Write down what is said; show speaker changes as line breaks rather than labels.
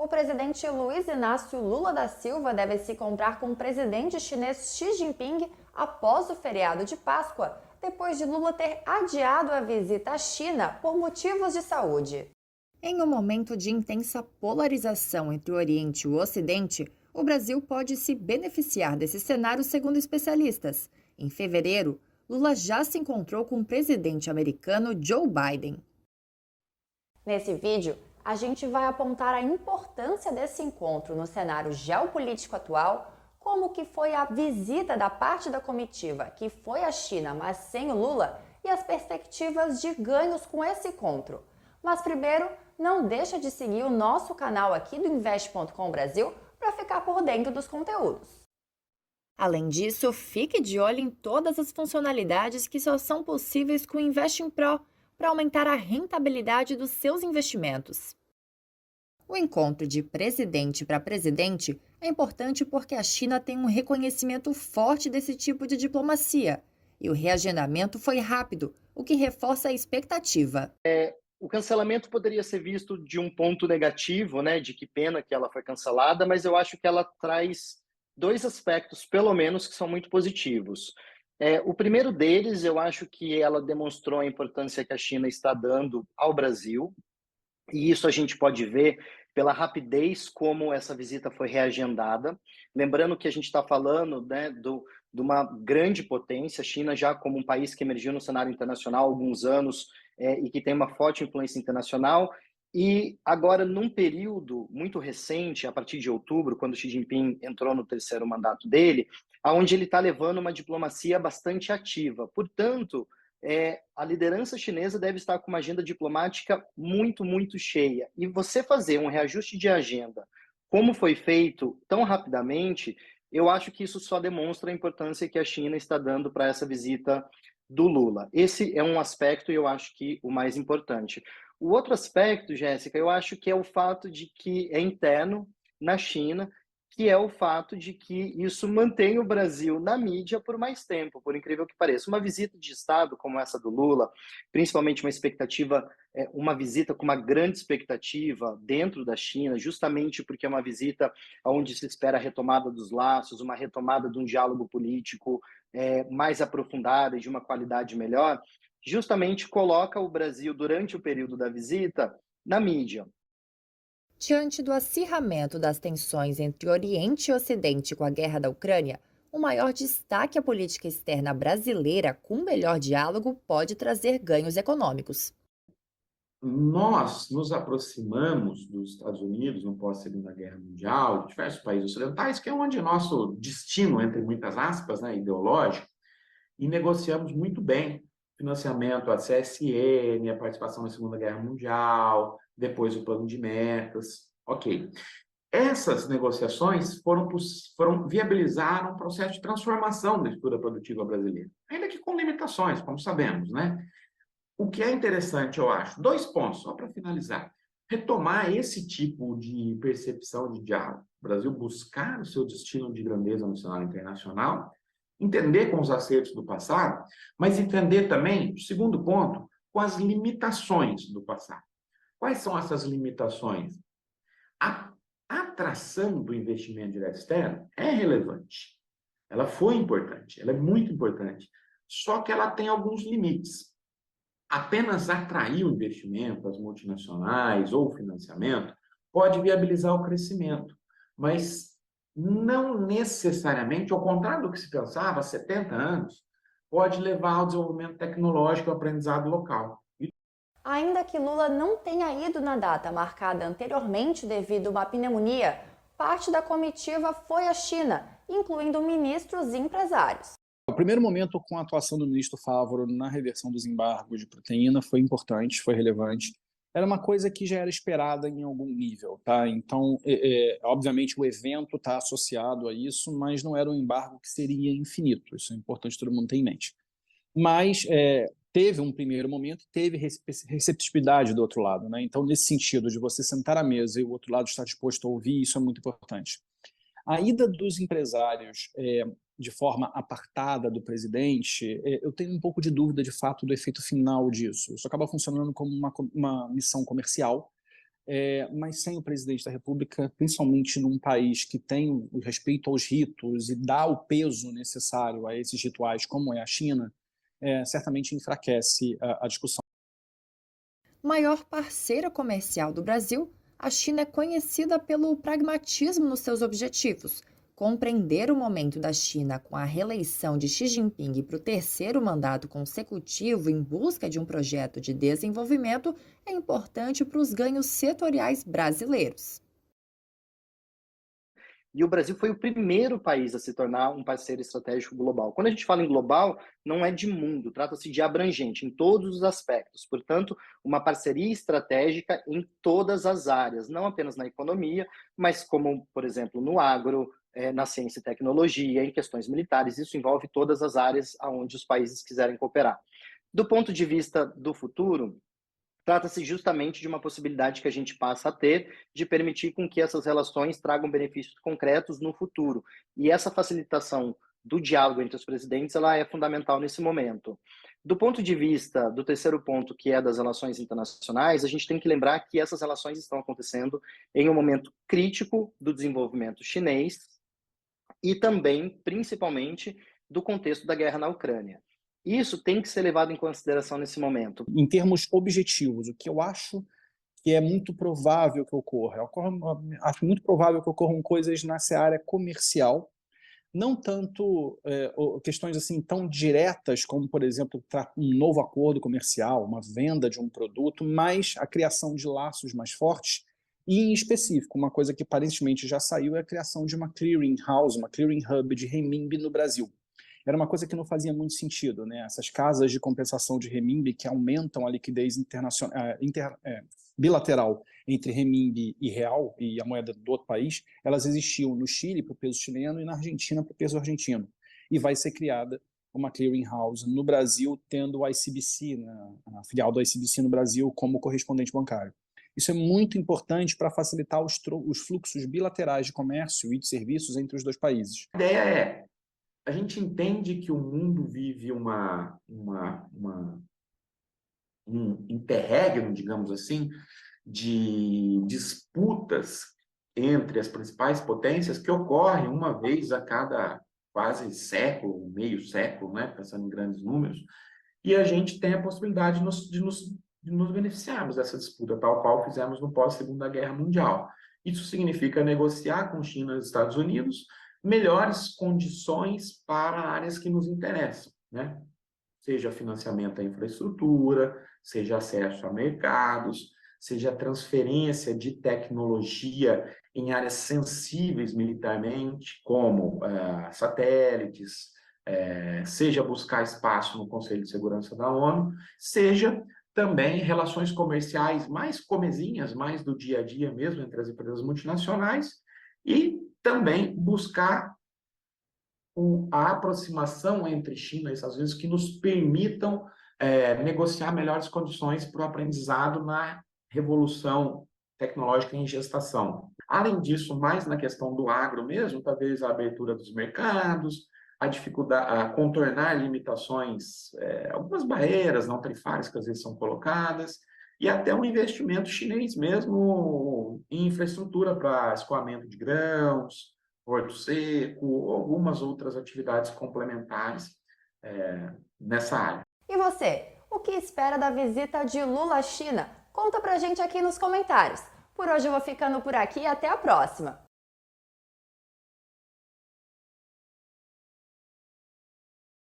O presidente Luiz Inácio Lula da Silva deve se encontrar com o presidente chinês Xi Jinping após o feriado de Páscoa, depois de Lula ter adiado a visita à China por motivos de saúde. Em um momento de intensa polarização entre o Oriente e o Ocidente, o Brasil pode se beneficiar desse cenário, segundo especialistas. Em fevereiro, Lula já se encontrou com o presidente americano Joe Biden. Nesse vídeo, a gente vai apontar a importância desse encontro no cenário geopolítico atual, como que foi a visita da parte da comitiva que foi à China, mas sem o Lula, e as perspectivas de ganhos com esse encontro. Mas primeiro, não deixa de seguir o nosso canal aqui do Invest.com Brasil para ficar por dentro dos conteúdos. Além disso, fique de olho em todas as funcionalidades que só são possíveis com o Investing Pro para aumentar a rentabilidade dos seus investimentos. O encontro de presidente para presidente é importante porque a China tem um reconhecimento forte desse tipo de diplomacia e o reagendamento foi rápido, o que reforça a expectativa.
O cancelamento poderia ser visto de um ponto negativo, né, de que pena que ela foi cancelada, mas eu acho que ela traz dois aspectos, pelo menos, que são muito positivos. O primeiro deles, eu acho que ela demonstrou a importância que a China está dando ao Brasil, e isso a gente pode ver pela rapidez como essa visita foi reagendada. Lembrando que a gente está falando, né, de uma grande potência, a China já como um país que emergiu no cenário internacional há alguns anos e que tem uma forte influência internacional. E agora, num período muito recente, a partir de outubro, quando Xi Jinping entrou no terceiro mandato dele, aonde ele está levando uma diplomacia bastante ativa. Portanto, a liderança chinesa deve estar com uma agenda diplomática muito, muito cheia. E você fazer um reajuste de agenda, como foi feito tão rapidamente, eu acho que isso só demonstra a importância que a China está dando para essa visita do Lula. Esse é um aspecto e eu acho que o mais importante. O outro aspecto, Jéssica, eu acho que é o fato de que é interno na China, que é o fato de que isso mantém o Brasil na mídia por mais tempo, por incrível que pareça. Uma visita de Estado como essa do Lula, principalmente uma expectativa, uma visita com uma grande expectativa dentro da China, justamente porque é uma visita onde se espera a retomada dos laços, uma retomada de um diálogo político mais aprofundada e de uma qualidade melhor, justamente coloca o Brasil, durante o período da visita, na mídia.
Diante do acirramento das tensões entre Oriente e Ocidente com a guerra da Ucrânia, o maior destaque à política externa brasileira com melhor diálogo pode trazer ganhos econômicos.
Nós nos aproximamos dos Estados Unidos no pós-Segunda Guerra Mundial, de diversos países ocidentais, que é onde nosso destino, entre muitas aspas, né, ideológico, e negociamos muito bem financiamento à CSN, a participação na Segunda Guerra Mundial, depois o plano de metas. Ok. Essas negociações viabilizaram um processo de transformação da estrutura produtiva brasileira, ainda que com limitações, como sabemos, né? O que é interessante, eu acho, dois pontos, só para finalizar. Retomar esse tipo de percepção de diálogo. O Brasil buscar o seu destino de grandeza no cenário internacional, entender com os acertos do passado, mas entender também, segundo ponto, com as limitações do passado. Quais são essas limitações? A atração do investimento direto externo é relevante. Ela foi importante, ela é muito importante. Só que ela tem alguns limites. Apenas atrair o investimento das multinacionais ou o financiamento pode viabilizar o crescimento, mas não necessariamente, ao contrário do que se pensava há 70 anos, pode levar ao desenvolvimento tecnológico e ao aprendizado local.
Ainda que Lula não tenha ido na data marcada anteriormente devido a uma pneumonia, parte da comitiva foi à China, incluindo ministros e empresários.
O primeiro momento com a atuação do ministro Fávoro na reversão dos embargos de proteína foi importante, foi relevante. Era uma coisa que já era esperada em algum nível, tá? Então, obviamente, o evento está associado a isso, mas não era um embargo que seria infinito. Isso é importante todo mundo ter em mente. Mas teve um primeiro momento, teve receptividade do outro lado, né? Então, nesse sentido de você sentar à mesa e o outro lado estar disposto a ouvir, isso é muito importante. A ida dos empresários de forma apartada do presidente, eu tenho um pouco de dúvida, de fato, do efeito final disso. Isso acaba funcionando como uma missão comercial, mas sem o presidente da República, principalmente num país que tem o respeito aos ritos e dá o peso necessário a esses rituais, como é a China, certamente enfraquece a discussão.
Maior parceira comercial do Brasil, a China é conhecida pelo pragmatismo nos seus objetivos. Compreender o momento da China com a reeleição de Xi Jinping para o terceiro mandato consecutivo em busca de um projeto de desenvolvimento é importante para os ganhos setoriais brasileiros.
E o Brasil foi o primeiro país a se tornar um parceiro estratégico global. Quando a gente fala em global, não é de mundo, trata-se de abrangente, em todos os aspectos. Portanto, uma parceria estratégica em todas as áreas, não apenas na economia, mas como, por exemplo, no agro, na ciência e tecnologia, em questões militares. Isso envolve todas as áreas onde os países quiserem cooperar. Do ponto de vista do futuro, trata-se justamente de uma possibilidade que a gente passa a ter de permitir com que essas relações tragam benefícios concretos no futuro. E essa facilitação do diálogo entre os presidentes, ela é fundamental nesse momento. Do ponto de vista do terceiro ponto, que é das relações internacionais, a gente tem que lembrar que essas relações estão acontecendo em um momento crítico do desenvolvimento chinês e também, principalmente, do contexto da guerra na Ucrânia. Isso tem que ser levado em consideração nesse momento.
Em termos objetivos, o que eu acho que é muito provável que ocorra, acho muito provável que ocorram coisas nessa área comercial, não tanto questões assim tão diretas como, por exemplo, um novo acordo comercial, uma venda de um produto, mas a criação de laços mais fortes e, em específico, uma coisa que aparentemente já saiu é a criação de uma clearing house, uma clearing hub de renminbi no Brasil. Era uma coisa que não fazia muito sentido, né? Essas casas de compensação de renminbi que aumentam a liquidez bilateral entre renminbi e real, e a moeda do outro país, elas existiam no Chile para o peso chileno e na Argentina para o peso argentino. E vai ser criada uma clearing house no Brasil, tendo o ICBC, a filial do ICBC no Brasil, como correspondente bancário. Isso é muito importante para facilitar os fluxos bilaterais de comércio e de serviços entre os dois países.
A ideia a gente entende que o mundo vive um interregno, digamos assim, de disputas entre as principais potências que ocorrem uma vez a cada quase século, meio século, né, pensando em grandes números, e a gente tem a possibilidade de nos beneficiarmos dessa disputa, tal qual fizemos no pós-Segunda Guerra Mundial. Isso significa negociar com China e Estados Unidos melhores condições para áreas que nos interessam, né? Seja financiamento à infraestrutura, seja acesso a mercados, seja transferência de tecnologia em áreas sensíveis militarmente, como satélites, seja buscar espaço no Conselho de Segurança da ONU, seja também relações comerciais mais comezinhas, mais do dia a dia mesmo, entre as empresas multinacionais, e também buscar a aproximação entre China e Estados Unidos que nos permitam negociar melhores condições para o aprendizado na revolução tecnológica em gestação. Além disso, mais na questão do agro mesmo, talvez a abertura dos mercados, a dificuldade a contornar limitações, algumas barreiras não tarifárias que às vezes são colocadas, e até um investimento chinês mesmo em infraestrutura para escoamento de grãos, porto seco, ou algumas outras atividades complementares nessa área.
E você, o que espera da visita de Lula à China? Conta pra gente aqui nos comentários. Por hoje eu vou ficando por aqui e até a próxima!